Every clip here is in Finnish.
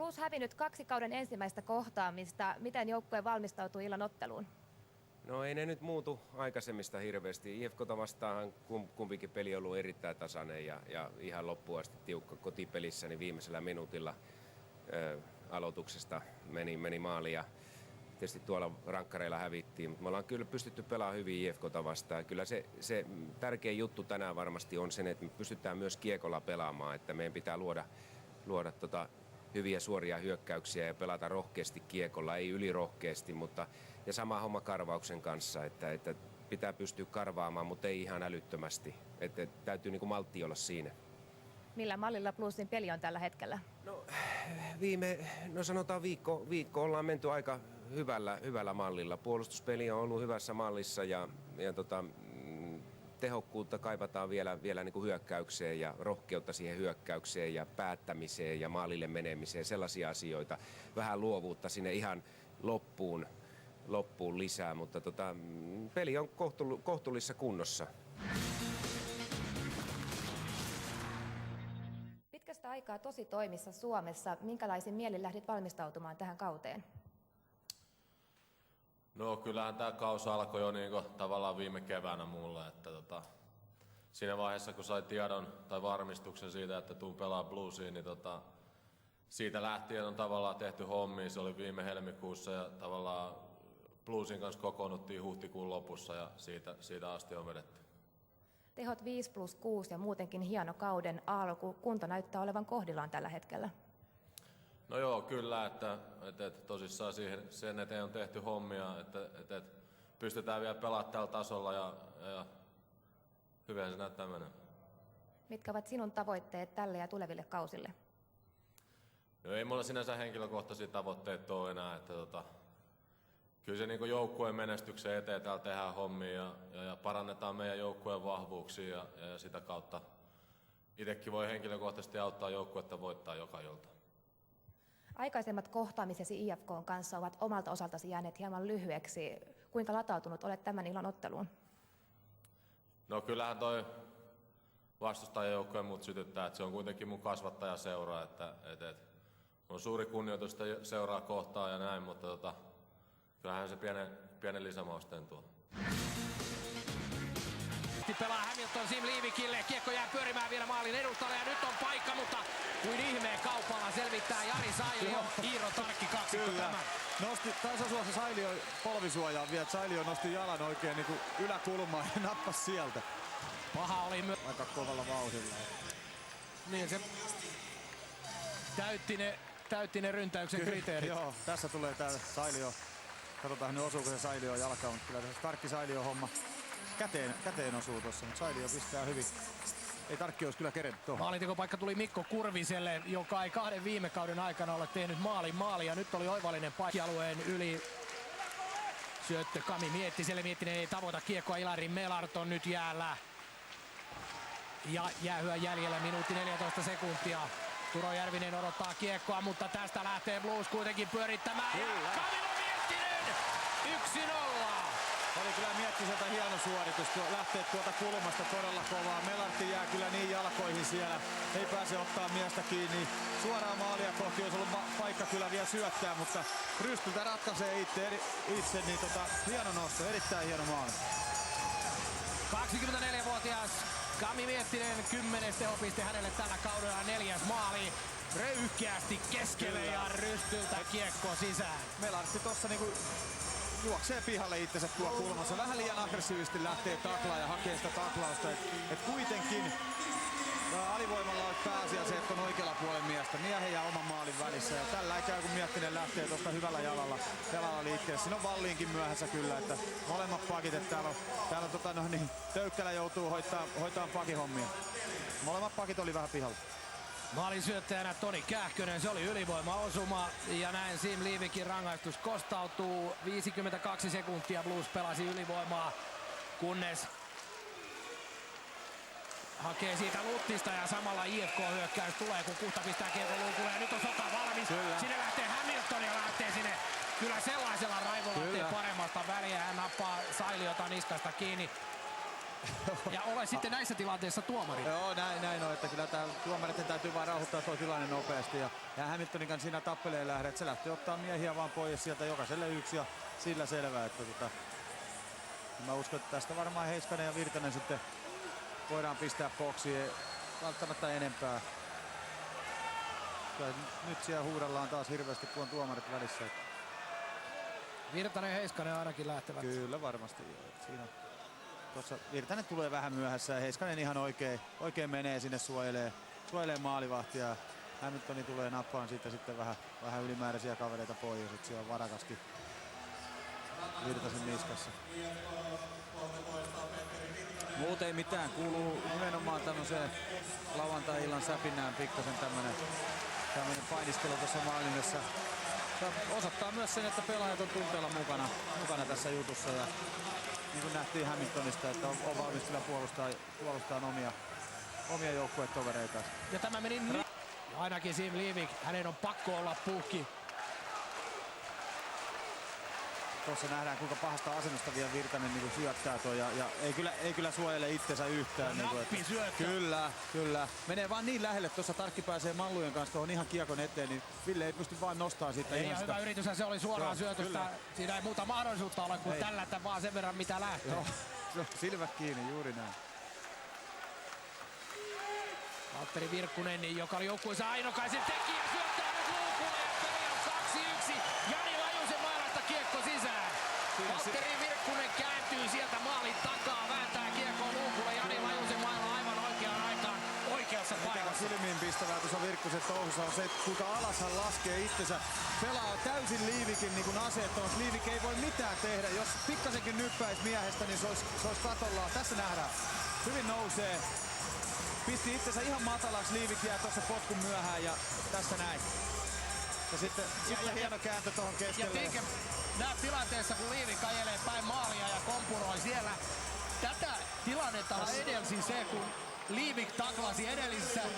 Blues hävinnyt 2 kauden ensimmäistä kohtaamista. Miten joukkue valmistautuu illan otteluun? No ei ne nyt muutu aikaisemmista hirveästi. IFK:ta vastaan kumpikin peli on ollut erittäin tasainen ja ihan loppuun asti tiukka kotipelissä, niin viimeisellä minuutilla aloituksesta meni maali ja tietysti tuolla rankkareilla hävittiin, mutta me ollaan kyllä pystytty pelaamaan hyvin IFK:ta vastaan. Kyllä se tärkein juttu tänään varmasti on se, että me pystytään myös kiekolla pelaamaan, että meidän pitää luoda hyviä suoria hyökkäyksiä ja pelata rohkeasti kiekolla, ei ylirohkeasti, mutta ja sama homma karvauksen kanssa, että pitää pystyä karvaamaan, mutta ei ihan älyttömästi, että täytyy niin kuin maltti olla siinä. Millä mallilla Bluesin peli on tällä hetkellä? No sanotaan viikko ollaan menty aika hyvällä mallilla. Puolustuspeli on ollut hyvässä mallissa ja tehokkuutta kaivataan vielä niin kuin hyökkäykseen ja rohkeutta siihen hyökkäykseen ja päättämiseen ja maalille menemiseen, sellaisia asioita. Vähän luovuutta sinne ihan loppuun lisää, mutta peli on kohtuullisessa kunnossa. Pitkästä aikaa tosi toimissa Suomessa. Minkälaisin mielin lähdit valmistautumaan tähän kauteen? No kyllähän tämä kausi alkoi jo niinku tavallaan viime keväänä mulle, että siinä vaiheessa kun sai tiedon tai varmistuksen siitä, että tuun pelaa Bluesiin, niin siitä lähtien on tavallaan tehty hommia. Se oli viime helmikuussa ja tavallaan Bluesin kanssa kokoonnuttiin huhtikuun lopussa ja siitä asti on vedetty. Tehot 5+6 ja muutenkin hieno kauden alku. Kunto näyttää olevan kohdillaan tällä hetkellä. No joo, kyllä, että tosissaan sen eteen on tehty hommia, että pystytään vielä pelaamaan tällä tasolla ja hyvin se näyttää mennä. Mitkä ovat sinun tavoitteet tälle ja tuleville kausille? No ei mulla sinänsä henkilökohtaisia tavoitteita ole enää, että kyllä se niin joukkueen menestyksen eteen täällä tehdään hommia ja parannetaan meidän joukkueen vahvuuksia ja sitä kautta itsekin voi henkilökohtaisesti auttaa joukkuetta voittaa joka ilta. Aikaisemmat kohtaamisesi IFK:n kanssa ovat omalta osaltasi jääneet hieman lyhyeksi. Kuinka latautunut olet tämän illan otteluun? No kyllähän toi vastustajajoukkojen mut sytyttää, että se on kuitenkin mun kasvattajaseura, että on suuri kunnioitus seuraa kohtaa ja näin, mutta kyllähän se pienen lisämausteen tuo. Pelaa Hamilton Sim Liivikille, kiekko jää pyörimään vielä maalin edustalle ja nyt on paikka, mutta kuin ihmeen kaupalla selvittää Jari Sailio. Iiro Tarkki kaksikko tämän. Taisi osua se Sailio polvisuojaan vielä, Sailio nosti jalan oikein niin kuin yläkulmaan ja nappasi sieltä. Paha oli myös. Aika kovalla vauhdilla. Niin se täytti ne ryntäyksen kriteerit. Joo, tässä tulee tää Sailio. Katsotaan nyt osuuko se Sailio jalkaan, mutta kyllä tässä Tarkki Sailio homma käteen osuu tossa, mutta Sailio pistää hyvin. Ei Tarkki olisi kyllä kerennyt tuohon. Maalintekopaikka tuli Mikko Kurviselle, joka ei 2 viime kauden aikana ole tehnyt maali ja nyt oli oivallinen paikkialueen yli. Syöttö Kami Miettiselle, Miettinen ei tavoita kiekkoa, Ilari Melart on nyt jäällä. Ja jäähyä jäljellä minuutti 14 sekuntia. Turo Järvinen odottaa kiekkoa, mutta tästä lähtee Blues kuitenkin pyörittämään. Ja Kamila Miettinen 1-0. Oli kyllä Miettiseltä hieno suoritus lähtee tuolta kulmasta todella kovaa. Melartti jää kyllä niin jalkoihin siellä. Ei pääse ottaa miestä kiinni. Suoraan maalia kohti olisi ollut paikka kyllä vielä syöttää, mutta Rystyltä ratkaisee itse niin hieno nosto, erittäin hieno maali. 24-vuotias Kami Miettinen, 10. tehopiste hänelle tällä kaudella, 4. maali. Röyhkeästi keskelle ja Rystyltä kiekko sisään. Melartti tossa niinku juoksee pihalle itsensä tuo kulmassa. Vähän liian aggressiivisesti lähtee taklaa ja hakee sitä taklausta. Et kuitenkin alivoimalla on pääasia se, että on oikealla puolen miestä. Miehen ja oman maalin välissä. Ja tällä ei käy, kun Miettinen lähtee tuosta hyvällä jalalla liikkeelle. Siinä on Valliinkin myöhässä kyllä, että molemmat pakit. Että täällä Töykkälä joutuu hoitaa pakihommia. Molemmat pakit oli vähän pihalla. Maalin syöttäjänä Toni Kähkönen, se oli ylivoimaosuma ja näin Sim Liivikin rangaistus kostautuu. 52 sekuntia Blues pelasi ylivoimaa, kunnes hakee siitä Luttista ja samalla IFK-hyökkäys tulee, kun Kuhta pistää kiekon luukulle ja nyt on Soka valmis. Kyllä. Sinne lähtee Hamilton ja lähtee sinne kyllä sellaisella raivolla paremmasta väliä. Hän nappaa Sailiota niskasta kiinni. Ja ole sitten näissä tilanteissa tuomari. Joo, näin on, että kyllä tää tuomareiden täytyy vaan rauhoittaa tuo tilanne nopeasti. Ja Hamiltonin kanssa siinä tappelee lähde, että se lähtee ottaa miehiä vaan pois sieltä, jokaiselle yksi ja sillä selvä. Että mä uskon, että tästä varmaan Heiskanen ja Virtanen sitten voidaan pistää boksiin, ei välttämättä enempää. Nyt siellä huudellaan taas hirveästi, kun on tuomarit välissä. Virtanen ja Heiskanen ainakin lähtevät. Kyllä varmasti. Siinä tuossa Virtanen tulee vähän myöhässä ja Heiskanen ihan oikein menee sinne suojelee maalivahtia. Hamiltoni tulee nappaan siitä sitten vähän ylimääräisiä kavereita pois, että siellä on Varakaskin Virtasen niskassa. Muuten ei mitään, kuuluu nimenomaan tämmöiseen lauantai-illan säpinään pikkasen tämmönen painiskelu tuossa maalinnossa. Osoittaa myös sen, että pelaajat on tunteella mukana tässä jutussa ja niin kuin nähtiin Hamiltonista, että on valmis kyllä puolustaa omia joukkuetovereita. Ja tämä meni nyt. Ja ainakin Siim Liivik, hänen on pakko olla puhki. Tuossa nähdään kuinka pahasta asennosta vielä Virtanen niin syöttää tuo ja ei kyllä suojele itsensä yhtään. No, nappi syöttö. Kyllä. Menee vaan niin lähelle, tuossa Tarkki pääsee Mallujen kanssa tuohon ihan kiekon eteen, niin Ville ei pysty vaan nostamaan siitä. Ei, hyvä yritys, se oli suoraan syötöstä. Kyllä. Siinä ei muuta mahdollisuutta ole kuin tällätä vaan sen verran mitä lähtee. Joo, silmät kiinni, juuri näin. Valtteri Virkkunen, joka oli joukkueensa ainokaisen tekijä, syöttää nyt luukulle ja peli on 2-1. Jani Lajusen maalasta kiekko sisään. Valtteri Virkkunen kääntyy sieltä maalin takaa, vääntää kiekkoon luukulle. Jani Lajusen mailla aivan oikeaan aikaan oikeassa paikassa. Silmiin pistävää tuossa Virkkusen touhussa on se, että kuinka alas hän laskee itsensä. Pelaa täysin Liivikin niin aseettomasti. Liivik ei voi mitään tehdä. Jos pikkasenkin nyppäisi miehestä, niin se olisi katollaan. Tässä nähdään. Hyvin nousee. Pisti itsensä ihan matalaksi, Liivik jää tuossa potkun myöhään ja tässä näin. Ja sitten hieno kääntö tuohon keskelle. Ja näet tilanteessa, kun Liivik ajelee päin maalia ja kompuroi siellä. Tätä tilannetta edelsi se, kun Liivik taklasi edelliset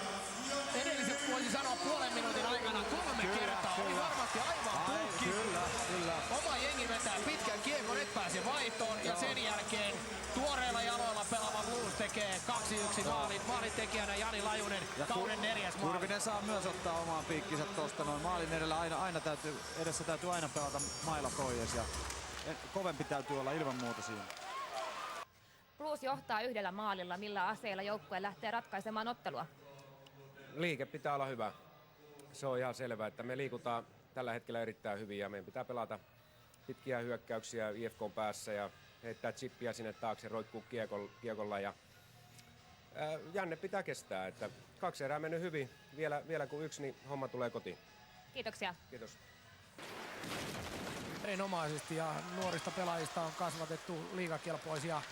voisi sanoa puolen minuutin aikana 3 kertaa. Oli varmasti aivan tulkki. Kyllä. Oma jengi vetää pitkän kiekon, et pääse vaihtoon ja sen jälkeen tuoreilla jaloilla pelaava Blues tekee 2-1 maalintekijänä Jani Lajunen, kauden 4. maali. Kurvinen saa myös ottaa omaan piikkinsä tosta noin. Maalin edessä täytyy aina pelata mailla pois ja kovempi täytyy olla ilman muuta siinä. Blues johtaa 1 maalilla. Millä aseilla joukkue lähtee ratkaisemaan ottelua? Liike pitää olla hyvä. Se on ihan selvää, että me liikutaan tällä hetkellä erittäin hyvin ja meidän pitää pelata pitkiä hyökkäyksiä IFK:n päässä ja heittää chippiä sinne taakse, roikkuu kiekolla ja Janne pitää kestää, että 2 erää mennyt hyvin, vielä kun 1, niin homma tulee kotiin. Kiitoksia. Kiitos. Erinomaisesti ja nuorista pelaajista on kasvatettu liigakelpoisia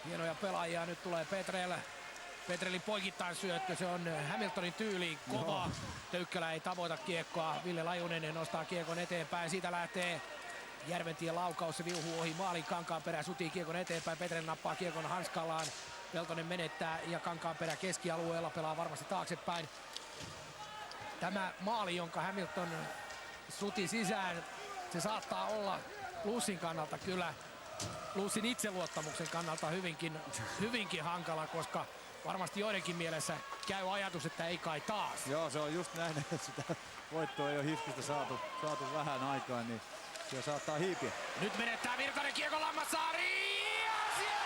hienoja pelaajia. Nyt tulee Petrelin poikittain syöttö, se on Hamiltonin tyyliin kova. Töykkälä ei tavoita kiekkoa, Ville Lajunen nostaa kiekon eteenpäin, siitä lähtee Järventien laukaus, se viuhuu ohi maalin Kankaanperä, sutii kiekon eteenpäin, Petrel nappaa kiekon hanskallaan, Peltonen menettää ja Kankaanperä keskialueella pelaa varmasti taaksepäin. Tämä maali, jonka Hamilton suti sisään, se saattaa olla Bluesin kannalta kyllä, Bluesin itseluottamuksen kannalta hyvinkin hankala, koska varmasti joidenkin mielessä käy ajatus, että ei kai taas. Joo, se on just näin, että sitä voittoa ei ole Hifkistä saatu vähän aikaan, niin siellä saattaa hiipiä. Nyt menettää Virtanen kiekon Lammassaari ja siellä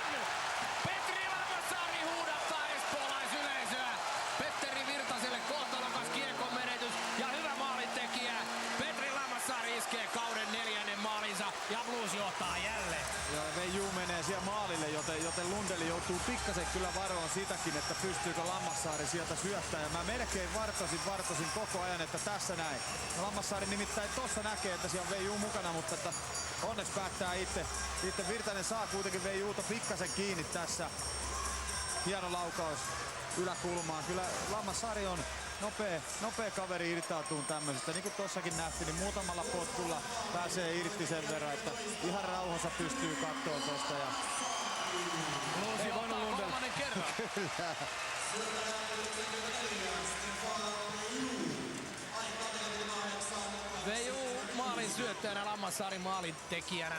on! Petri Lammassaari huudattaa espoolaisyleisöä. Petteri Virtaselle kohtalokas kiekon menetys ja hyvä maalintekijä. Petri Lammassaari iskee kauden 4. maalinsa ja Blues johtaa jälleen. Ja Veiju menee siellä maalille, joten Lundeli joutuu pikkasen kyllä varoon sitäkin, että pystyykö Lammassaari sieltä syöttämään. Ja mä melkein vartosin koko ajan, että tässä näin. Lammassaari nimittäin tossa näkee, että siellä on Veiju mukana, mutta että onneksi päättää itse. Virtanen saa kuitenkin Veijuuta pikkasen kiinni tässä. Hieno laukaus yläkulmaan. Kyllä Lammassaari on nopea kaveri irtautuu tämmöisestä. Niin kuin tossakin nähtiin, niin muutamalla potkulla pääsee irti sen verran, että ihan rauhassa pystyy kattoon tosta. Ja Blues ottaa 3. kerran. Kyllä. Veiju maalin syöttäjänä, Lammassaari maalin tekijänä.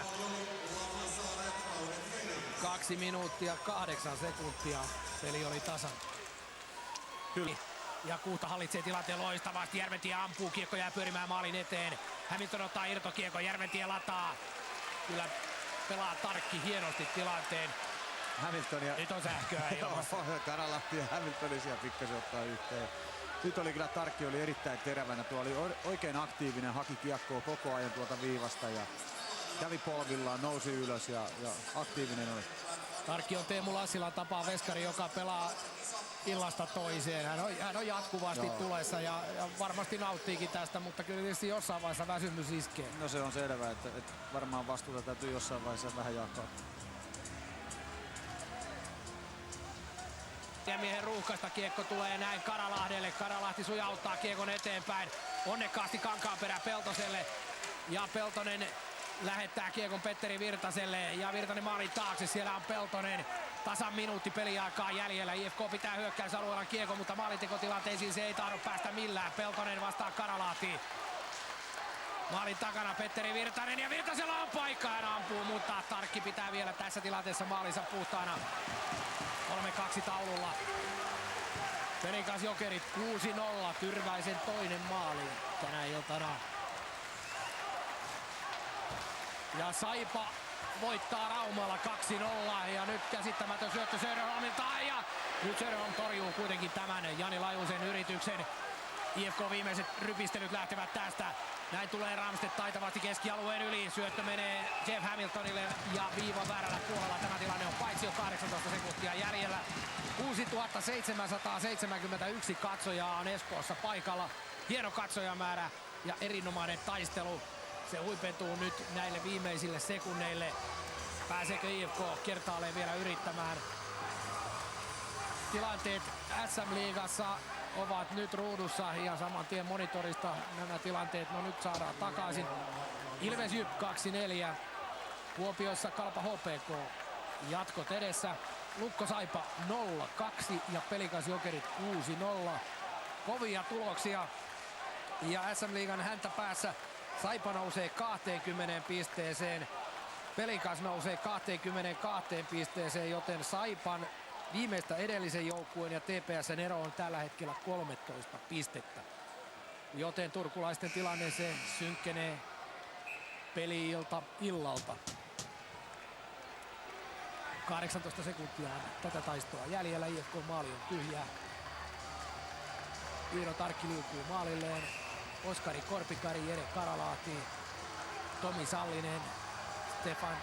2 minuuttia 8 sekuntia. Peli oli tasan. Kyllä. Ja Kuhta hallitsee tilanteen loistavasti. Järventie ampuu, kiekko jää pyörimään maalin eteen. Hamilton ottaa irtokiekko, Järventie lataa. Kyllä pelaa Tarkki hienosti tilanteen. Hamilton ja... Nyt on sähköä ilmassa. Karalahti ja Hamilton siellä pikkasen ottaa yhteen. Nyt oli kyllä Tarkki oli erittäin terävänä. Tuo oli oikein aktiivinen, haki kiekkoa koko ajan tuolta viivasta ja kävi polvillaan, nousi ylös ja aktiivinen oli. Tarkki on Teemu Lassilan tapaa veskari, joka pelaa illasta toiseen. Hän on jatkuvasti tulessa ja varmasti nauttiikin tästä, mutta kyllä tietysti jossain vaiheessa väsymys iskee. No se on selvä, että varmaan vastuuta täytyy jossain vaiheessa vähän jakaa. Ja miehen ruuhkasta kiekko tulee näin Karalahdelle. Karalahti sujauttaa kiekon eteenpäin. Onnekkaasti Kankaanperä Peltoselle. Ja Peltonen lähettää kiekon Petteri Virtaselle. Ja Virtanen maalin taakse. Siellä on Peltonen. Tasan minuutti peliaikaa jäljellä. IFK pitää hyökkäysalueella kiekon, mutta maalintekotilanteisiin se ei tahdo päästä millään. Peltonen vastaa Karalahti. Maalin takana Petteri Virtanen ja Virtasella on paikka. Hän ampuu, mutta Tarkki pitää vielä tässä tilanteessa maalinsa puhtaana. 3-2 taululla. Pelikas Jokerit 6-0. Tyrväisen toinen maali tänä iltana. Ja Saipa voittaa Raumalla 2-0. Ja nyt käsittämätön syöttö Söderholmilta. Ja nyt Söderholm torjuu kuitenkin tämän Jani Lajusen yrityksen. IFK viimeiset rypistelyt lähtevät tästä. Näin tulee Ramstedt taitavasti keskialueen yli. Syöttö menee Jeff Hamiltonille ja viivan väärällä puolella. Tämä tilanne on paitsi jo 18 sekuntia jäljellä. 6771 katsojaa on Espoossa paikalla. Hieno katsojamäärä ja erinomainen taistelu. Se huipentuu nyt näille viimeisille sekunneille. Pääseekö IFK kertaalleen vielä yrittämään? Tilanteet SM-liigassa ovat nyt ruudussa ja saman tien monitorista nämä tilanteet. No nyt saadaan takaisin. Ilves Jyp 2-4. Kuopiossa Kalpa HPK. Jatkot edessä. Lukko Saipa 0-2 ja Pelikas Jokerit 6-0. Kovia tuloksia. Ja SM-liigan häntä päässä Saipa nousee 20 pisteeseen. Pelikas nousee 22 pisteeseen, joten Saipan viimeistä edellisen joukkueen ja TPS:n ero on tällä hetkellä 13 pistettä. Joten turkulaisten tilanne se synkkenee peli-ilta illalta. 18 sekuntia tätä taistoa jäljellä. IFK maali on tyhjää. Iiro Tarkki liukuu maalilleen. Oskari Korpikari, Jere Karalahti, Tomi Sallinen, Stefan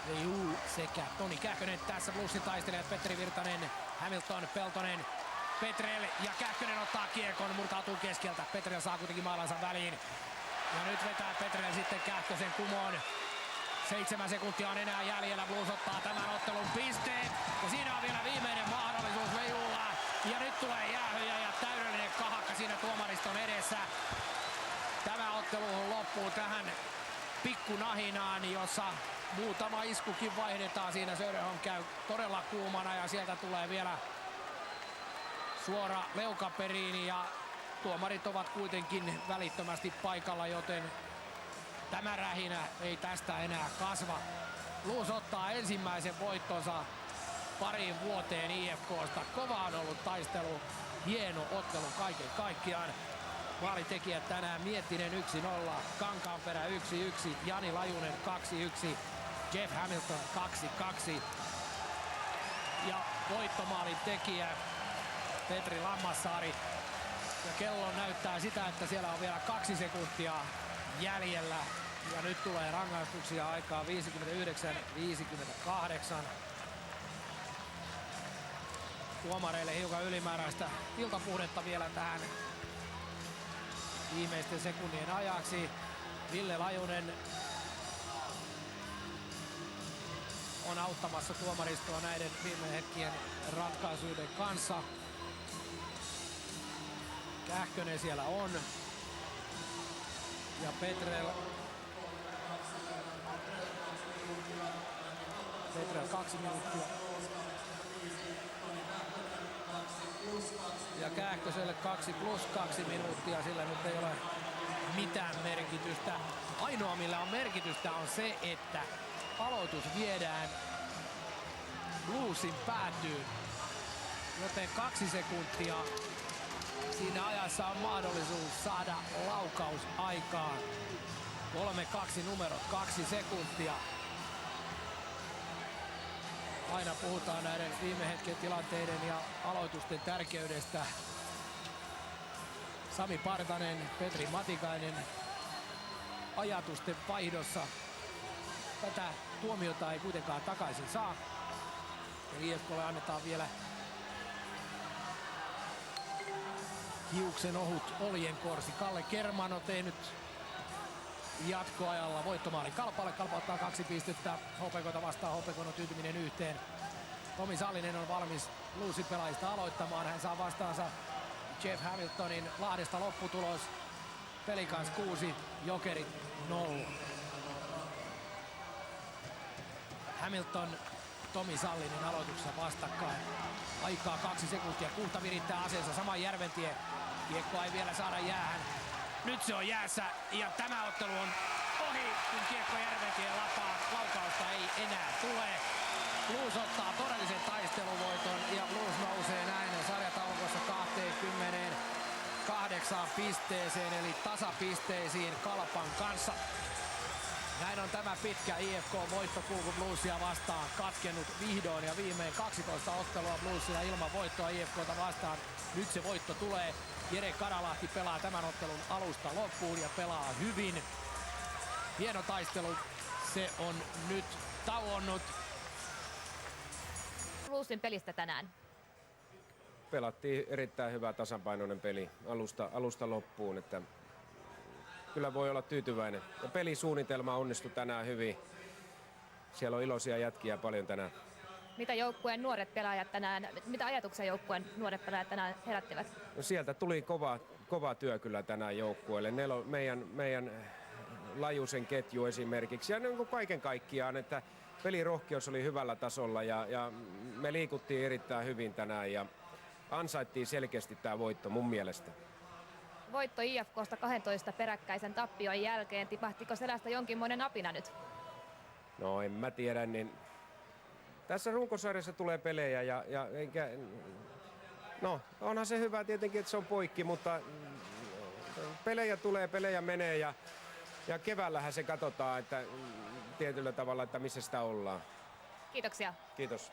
Reiu sekä Toni Kähkönen. Tässä plussitaistelijat Petteri Virtanen, Hamilton, Peltonen, Petrel ja Kähkönen ottaa kiekon, murtautuu keskeltä. Petrel saa kuitenkin maalansa väliin. Ja nyt vetää Petrel sitten Kähkösen kumoon. 7 sekuntia on enää jäljellä. Blues ottaa tämän ottelun pisteen. Ja siinä on vielä viimeinen mahdollisuus Reijulla. Ja nyt tulee jäähyjä ja täydellinen kahakka siinä tuomariston edessä. Tämä ottelu loppuu tähän pikkunahinaan, jossa muutama iskukin vaihdetaan. Siinä Söderholm käy todella kuumana ja sieltä tulee vielä suora leukaperiini ja tuomarit ovat kuitenkin välittömästi paikalla, joten tämä rähinä ei tästä enää kasva. Blues ottaa ensimmäisen voittonsa pariin vuoteen IFK:sta. Kova on ollut taistelu, hieno ottelu kaiken kaikkiaan. Maalitekijät tänään Miettinen 1-0, Kankaanperä 1-1, Jani Lajunen 2-1, Jeff Hamilton 2-2. Ja voittomaalin tekijä Petri Lammassaari. Ja kello näyttää sitä, että siellä on vielä 2 sekuntia jäljellä. Ja nyt tulee rangaistuksia aikaa 59-58. Tuomareille hiukan ylimääräistä iltapuhdetta vielä tähän viimeisten sekunnien ajaksi. Ville Lajunen on auttamassa tuomaristoa näiden viime hetkien ratkaisuiden kanssa. Kähkönen siellä on. Ja Petrel 2 minuuttia. Ja Kähköselle 2 + 2 minuuttia, sillä nyt ei ole mitään merkitystä. Ainoa millä on merkitystä on se, että aloitus viedään Bluesin päätyyn. Joten 2 sekuntia siinä ajassa on mahdollisuus saada laukaus aikaan. 3-2 numerot, 2 sekuntia. Aina puhutaan näiden viime hetken tilanteiden ja aloitusten tärkeydestä. Sami Partanen, Petri Matikainen ajatusten vaihdossa. Tätä tuomiota ei kuitenkaan takaisin saa. Ja IFK:lle annetaan vielä hiuksen ohut oljenkorsi. Kalle Kerman on tehnyt jatkoajalla voittomaali Kalpalle. Kalpa ottaa 2 pistettä. HPK:ta vastaan. HPK:n on tyytyminen yhteen. Tomi Sallinen on valmis Bluesin pelaajista aloittamaan. Hän saa vastaansa Jeff Hamiltonin Lahdesta lopputulos. Pelicans 6, Jokerit 0. Hamilton, Tomi Sallinen aloituksessa vastakkain. Aikaa 2 sekuntia. Kuhta virittää aseensa. Saman Järventie. Kiekkoa ei vielä saada jäähän. Nyt se on jäässä ja tämä ottelu on ohi, kun kiekko Järventie lapaa. Laukausta ei enää tule. Blues ottaa todellisen taisteluvoiton ja Blues nousee näin sarjataulukossa 28 pisteeseen eli tasapisteisiin Kalpan kanssa. Näin on tämä pitkä IFK-voittokulku Bluesia vastaan katkennut vihdoin ja viimein 12 ottelua Bluesia ilman voittoa IFK:ta vastaan. Nyt se voitto tulee. Jere Karalahti pelaa tämän ottelun alusta loppuun ja pelaa hyvin. Hieno taistelu. Se on nyt tauonnut. Bluesin pelistä tänään. Pelattiin erittäin hyvä tasapainoinen peli alusta loppuun, että kyllä voi olla tyytyväinen. Ja pelisuunnitelma onnistui tänään hyvin. Siellä on iloisia jätkiä paljon tänään. Mitä joukkueen nuoret pelaajat tänään, mitä ajatuksia joukkueen nuoret pelaajat tänään herättivät? No sieltä tuli kova työ kyllä tänään joukkueelle. Meillä on meidän Lajusen ketju esimerkiksi ja niin kuin kaiken kaikkiaan, että pelirohkeus oli hyvällä tasolla ja me liikuttiin erittäin hyvin tänään ja ansaittiin selkeästi tämä voitto mun mielestä. Voitto IFK:sta 12 peräkkäisen tappion jälkeen. Tipahtiko selästä jonkinmoinen apina nyt? No en mä tiedä, niin tässä runkosarjassa tulee pelejä ja no onhan se hyvä tietenkin, että se on poikki, mutta pelejä tulee, pelejä menee ja keväällähän se katsotaan, että tietyllä tavalla, että missä sitä ollaan. Kiitoksia. Kiitos.